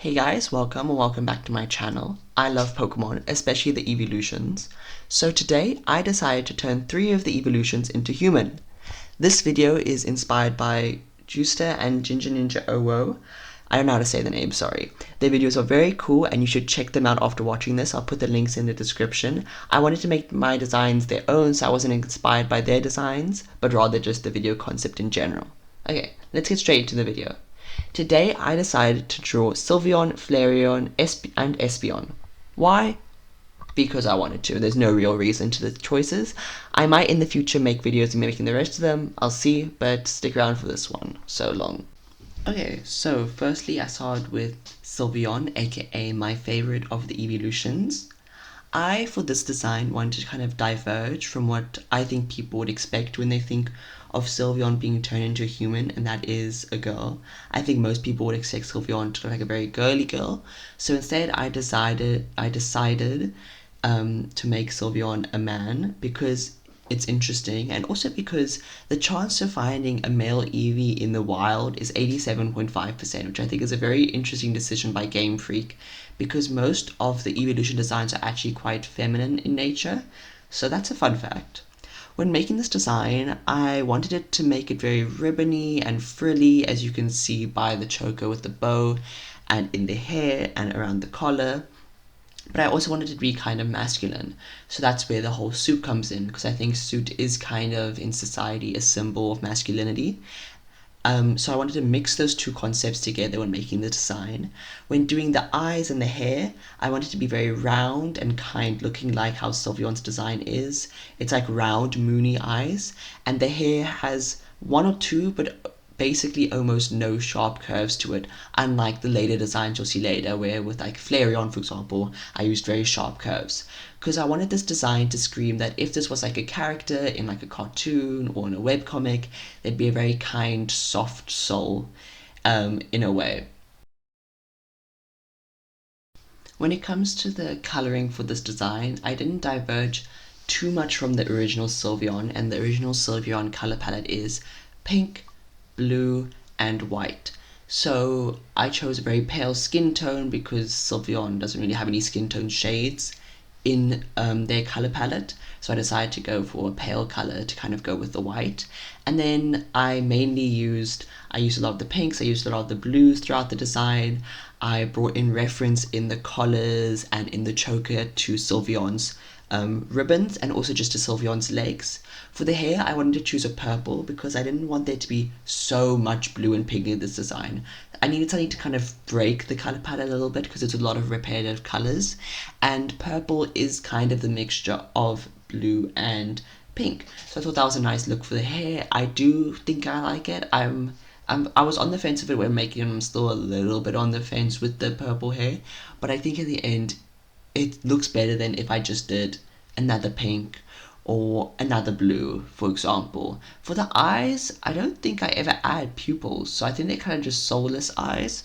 Hey guys, welcome or welcome back to my channel. I love Pokemon, especially the Eeveelutions. So today I decided to turn 3 of the Eeveelutions into human. This video is inspired by Justa and Ginger Ninja Owo. I don't know how to say the name, sorry. Their videos are very cool and you should check them out after watching this. I'll put the links in the description. I wanted to make my designs their own so I wasn't inspired by their designs, but rather just the video concept in general. Okay, let's get straight into the video. Today I decided to draw Sylveon, Flareon, and Espeon. Why? Because I wanted to. There's no real reason to the choices. I might in the future make videos mimicking the rest of them, I'll see, but stick around for this one. So long. Okay, so firstly I started with Sylveon, aka my favorite of the Eeveelutions. I, for this design, wanted to kind of diverge from what I think people would expect when they think of Sylveon being turned into a human, and that is a girl. I think most people would expect Sylveon to look like a very girly girl. So instead, I decided to make Sylveon a man because it's interesting, and also because the chance of finding a male Eevee in the wild is 87.5%, which I think is a very interesting decision by Game Freak, because most of the Eeveelution designs are actually quite feminine in nature, so that's a fun fact. When making this design, I wanted it to make it very ribbony and frilly, as you can see by the choker with the bow, and in the hair and around the collar. But I also wanted it to be kind of masculine. So that's where the whole suit comes in, because I think suit is kind of, in society, a symbol of masculinity. So I wanted to mix those two concepts together when making the design. When doing the eyes and the hair, I wanted to be very round and kind, looking like how Sylveon's design is. It's like round, moony eyes, and the hair has one or two, but basically almost no sharp curves to it, unlike the later designs you'll see later, where with like Flareon, for example, I used very sharp curves. Because I wanted this design to scream that if this was like a character in like a cartoon or in a webcomic, they'd be a very kind, soft soul, in a way. When it comes to the coloring for this design, I didn't diverge too much from the original Sylveon, and the original Sylveon color palette is pink, blue, and white. So I chose a very pale skin tone because Sylveon doesn't really have any skin tone shades in their color palette, so I decided to go for a pale color to kind of go with the white. And then I used a lot of the pinks, I used a lot of the blues throughout the design. I brought in reference in the collars and in the choker to Sylveon's ribbons, and also just to Sylveon's legs. For the hair, I wanted to choose a purple because I didn't want there to be so much blue and pink in this design. I needed something to kind of break the color palette a little bit because it's a lot of repetitive colors, and purple is kind of the mixture of blue and pink. So I thought that was a nice look for the hair. I do think I like it. I was on the fence of it when making it. I'm still a little bit on the fence with the purple hair, but I think in the end it looks better than if I just did another pink or another blue, for example. For the eyes, I don't think I ever add pupils, so I think they're kind of just soulless eyes,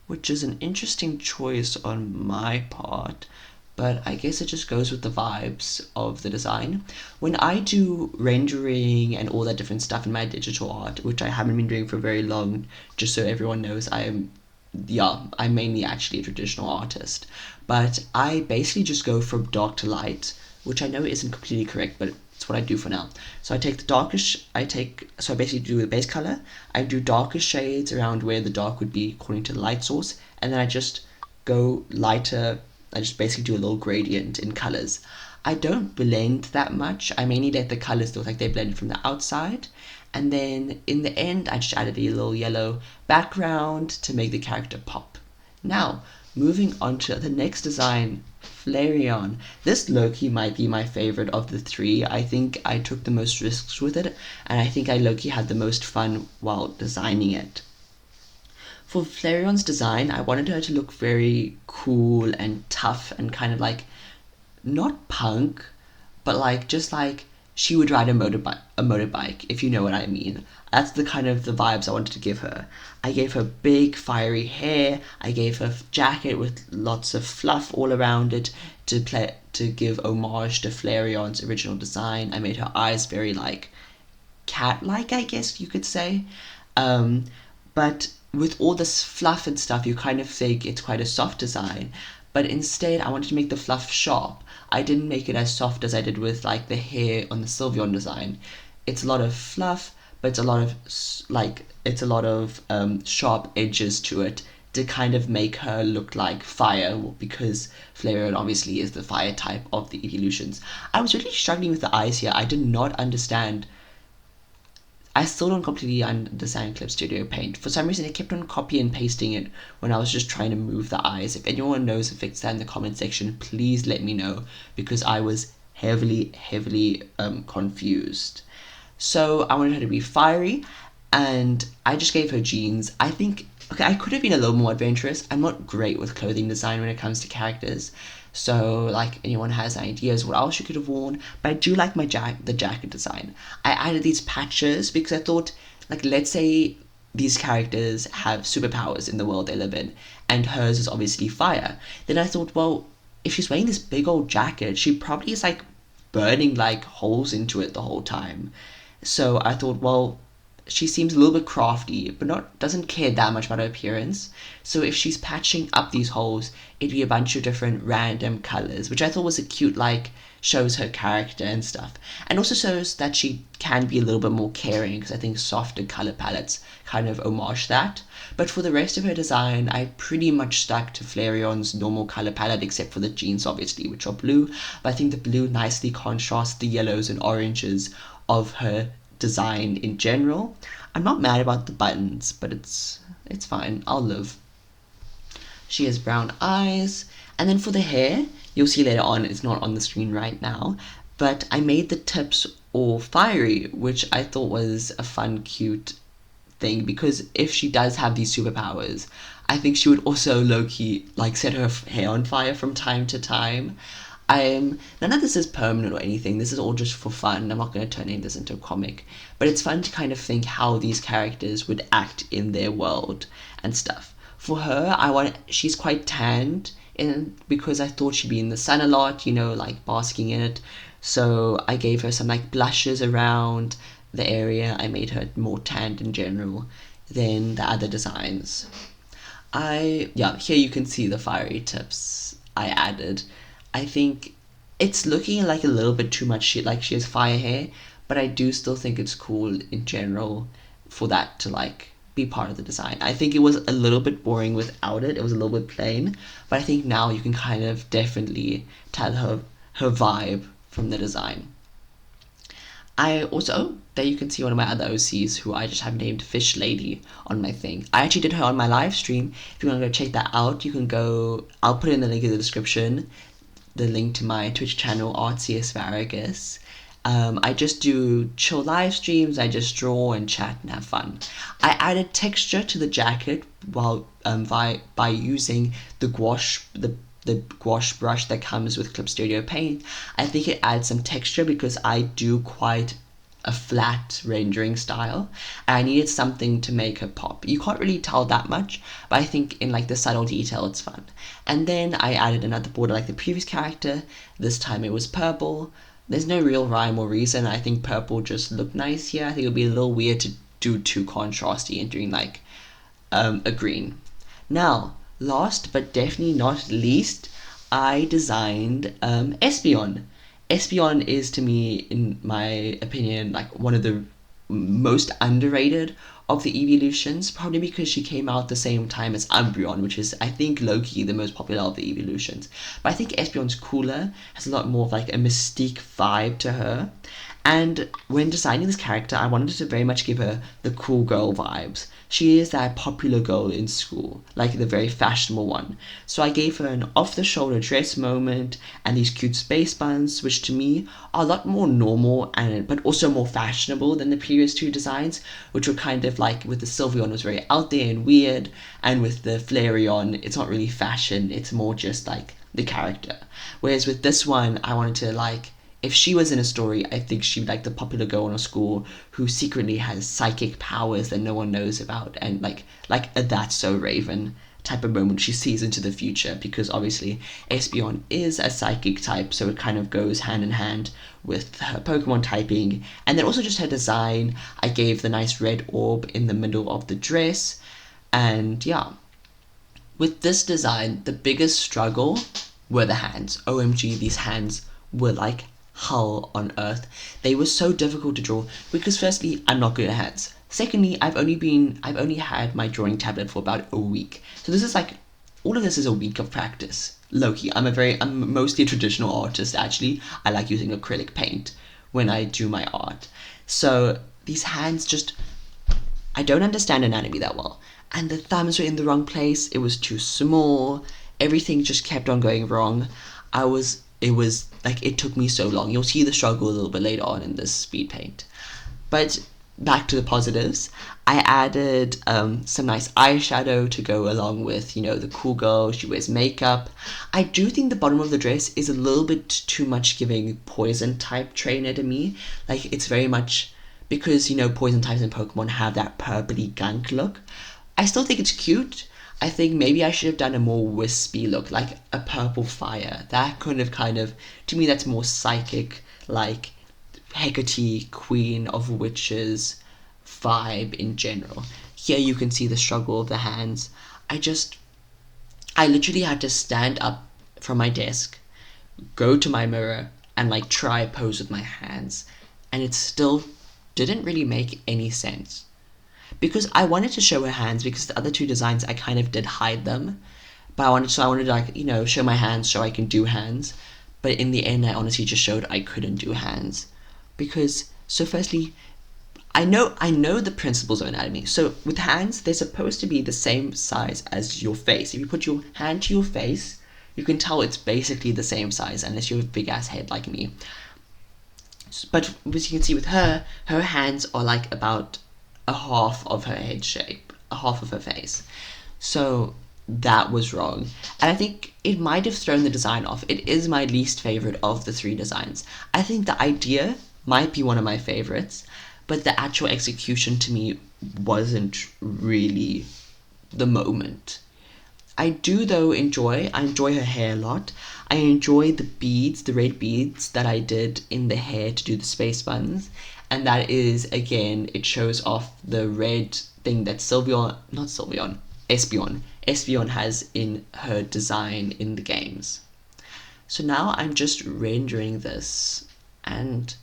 which is an interesting choice on my part, but I guess it just goes with the vibes of the design. When I do rendering and all that different stuff in my digital art, which I haven't been doing for very long, just so everyone knows, I'm mainly actually a traditional artist, but I basically just go from dark to light, which I know isn't completely correct, but it's what I do for now. So I take the darkest, so I basically do the base color, I do darkest shades around where the dark would be according to the light source, and then I just go lighter. I just basically do a little gradient in colors. I don't blend that much. I mainly let the colors look like they blended from the outside. And then in the end, I just added a little yellow background to make the character pop. Now, moving on to the next design, Flareon. This low-key might be my favorite of the three. I think I took the most risks with it, and I think I low-key had the most fun while designing it. For Flareon's design, I wanted her to look very cool and tough and kind of like, not punk, but like just like she would ride a motorbike, if you know what I mean. That's the kind of the vibes I wanted to give her. I gave her big fiery hair. I gave her jacket with lots of fluff all around it to give homage to Flareon's original design. I made her eyes very like cat-like, I guess you could say. But with all this fluff and stuff, you kind of think it's quite a soft design, but instead I wanted to make the fluff sharp. I didn't make it as soft as I did with like the hair on the Sylveon design. It's a lot of fluff, but it's a lot of sharp edges to it to kind of make her look like fire, because Flareon obviously is the fire type of the Eeveelutions. I was really struggling with the eyes here. I did not understand. I still don't completely understand Clip Studio Paint. For some reason, it kept on copy and pasting it when I was just trying to move the eyes. If anyone knows if it's that in the comment section, please let me know, because I was heavily confused. So I wanted her to be fiery, and I just gave her jeans. I think, okay, I could have been a little more adventurous. I'm not great with clothing design when it comes to characters. So, like, anyone has ideas what else you could have worn, but I do like the jacket design. I added these patches because I thought, like, let's say these characters have superpowers in the world they live in, and hers is obviously fire. Then I thought, well, if she's wearing this big old jacket, she probably is, like, burning, like, holes into it the whole time. So I thought, well, she seems a little bit crafty, but doesn't care that much about her appearance. So if she's patching up these holes, it'd be a bunch of different random colors, which I thought was a cute, like, shows her character and stuff. And also shows that she can be a little bit more caring, because I think softer color palettes kind of homage that. But for the rest of her design, I pretty much stuck to Flareon's normal color palette, except for the jeans, obviously, which are blue. But I think the blue nicely contrasts the yellows and oranges of her design in general. I'm not mad about the buttons, but it's fine. I'll live. She has brown eyes. And then for the hair, you'll see later on, it's not on the screen right now, but I made the tips all fiery, which I thought was a fun, cute thing, because if she does have these superpowers, I think she would also low-key, like, set her hair on fire from time to time. None of this is permanent or anything. This is all just for fun. I'm not going to turn any of this into a comic, but it's fun to kind of think how these characters would act in their world and stuff. For her, she's quite tanned, because I thought she'd be in the sun a lot, like basking in it. So I gave her some like blushes around the area. I made her more tanned in general than the other designs. Here you can see the fiery tips I added. I think it's looking like a little bit too much like she has fire hair, but I do still think it's cool in general for that to like be part of the design. I think it was a little bit boring without it. It was a little bit plain, but I think now you can kind of definitely tell her vibe from the design. I also, there you can see one of my other OCs who I just have named Fish Lady on my thing. I actually did her on my live stream. If you want to go check that out, you can go, I'll put in the link in the description, the link to my Twitch channel, Artsy Asparagus. I just do chill live streams. I just draw and chat and have fun. I added texture to the jacket while by using the gouache brush that comes with Clip Studio Paint. I think it adds some texture because I do quite a flat rendering style, and I needed something to make her pop. You can't really tell that much, but I think in like the subtle detail it's fun. And then I added another border like the previous character. This time it was purple. There's no real rhyme or reason. I think purple just looked nice here. I think it would be a little weird to do too contrasty and doing like a green. Now, last but definitely not least, I designed Espeon. Espeon is, to me, in my opinion, like one of the most underrated of the Eeveelutions, probably because she came out the same time as Umbreon, which is, I think, low-key the most popular of the Eeveelutions. But I think Espeon's cooler, has a lot more of like a mystique vibe to her. And when designing this character, I wanted to very much give her the cool girl vibes. She is that popular girl in school, like the very fashionable one. So I gave her an off-the-shoulder dress moment and these cute space buns, which to me are a lot more normal but also more fashionable than the previous two designs, which were kind of like, with the Sylveon was very out there and weird, and with the Flareon, it's not really fashion, it's more just like the character. Whereas with this one, I wanted to like, if she was in a story, I think she'd be like the popular girl in a school who secretly has psychic powers that no one knows about, and like a That's So Raven type of moment. She sees into the future, because obviously Espeon is a psychic type, so it kind of goes hand in hand with her Pokemon typing. And then also just her design. I gave the nice red orb in the middle of the dress. And yeah, with this design, the biggest struggle were the hands. OMG, these hands were like hell on earth. They were so difficult to draw because firstly, I'm not good at hands. Secondly, I've only had my drawing tablet for about a week. So this is like, all of this is a week of practice. Low-key, I'm mostly a traditional artist actually. I like using acrylic paint when I do my art. So these hands just, I don't understand anatomy that well. And the thumbs were in the wrong place. It was too small. Everything just kept on going wrong. It was like, it took me so long. You'll see the struggle a little bit later on in this speed paint. But back to the positives. I added some nice eyeshadow to go along with, you know, the cool girl. She wears makeup. I do think the bottom of the dress is a little bit too much giving poison type trainer to me. Like, it's very much, because, you know, poison types in Pokemon have that purpley gunk look. I still think it's cute. I think maybe I should have done a more wispy look, like a purple fire. That kind of, to me, that's more psychic, like Hecate, Queen of Witches vibe in general. Here you can see the struggle of the hands. I literally had to stand up from my desk, go to my mirror, and like try pose with my hands. And it still didn't really make any sense. Because I wanted to show her hands, because the other two designs I kind of did hide them. But I wanted to like, you know, show my hands so I can do hands. But in the end, I honestly just showed I couldn't do hands. Because, so firstly, I know the principles of anatomy. So with hands, they're supposed to be the same size as your face. If you put your hand to your face, you can tell it's basically the same size, unless you have a big ass head like me. But as you can see with her hands are like about a half of her head shape, a half of her face. So that was wrong. And I think it might have thrown the design off. It is my least favorite of the three designs. I think the idea might be one of my favorites, but the actual execution to me wasn't really the moment. I do though enjoy her hair a lot. I enjoy the beads, the red beads that I did in the hair to do the space buns. And that is, again, it shows off the red thing that Espeon has in her design in the games. So now I'm just rendering this, and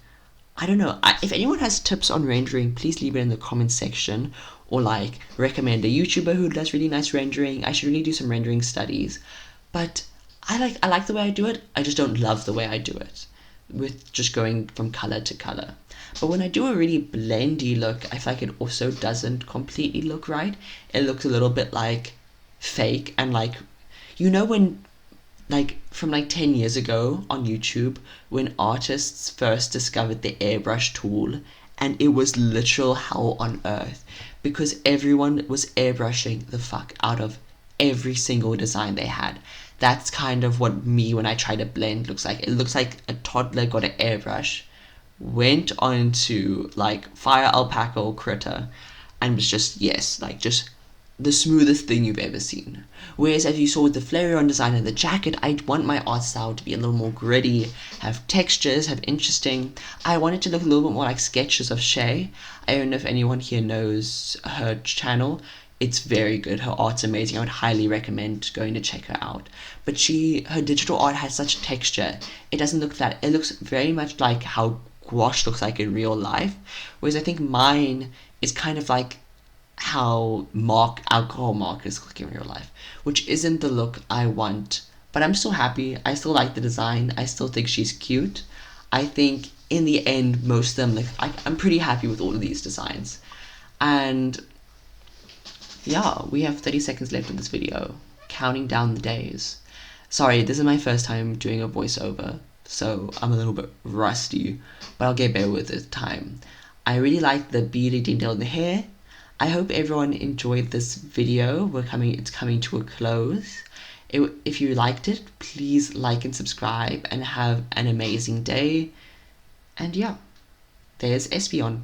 I don't know, if anyone has tips on rendering, please leave it in the comments section, or like recommend a YouTuber who does really nice rendering. I should really do some rendering studies. But I like the way I do it. I just don't love the way I do it, with just going from color to color. But when I do a really blendy look, I feel like it also doesn't completely look right. It looks a little bit like fake, and like, you know, when like from like 10 years ago on YouTube, when artists first discovered the airbrush tool, and it was literal hell on earth because everyone was airbrushing the fuck out of every single design they had. That's kind of what me, when I try to blend, looks like. It looks like a toddler got an airbrush, went onto like Fire Alpaca or Critter, and was just, yes, like just the smoothest thing you've ever seen. Whereas as you saw with the Flareon design and the jacket, I want my art style to be a little more gritty, have textures, have interesting. I want it to look a little bit more like Sketches of Shay. I don't know if anyone here knows her channel. It's very good. Her art's amazing. I would highly recommend going to check her out. But her digital art has such texture. It doesn't look that, it looks very much like how gouache looks like in real life. Whereas I think mine is kind of like how alcohol markers look in real life, which isn't the look I want. But I'm still happy. I still like the design. I still think she's cute. I think in the end, most of them, I'm pretty happy with all of these designs. And yeah, we have 30 seconds left of this video, counting down the days. Sorry, this is my first time doing a voiceover, so I'm a little bit rusty, but I'll get better with it time. I really like the beady detail in the hair. I hope everyone enjoyed this video. It's coming to a close. If you liked it, please like and subscribe, and have an amazing day. And yeah, there's Espeon.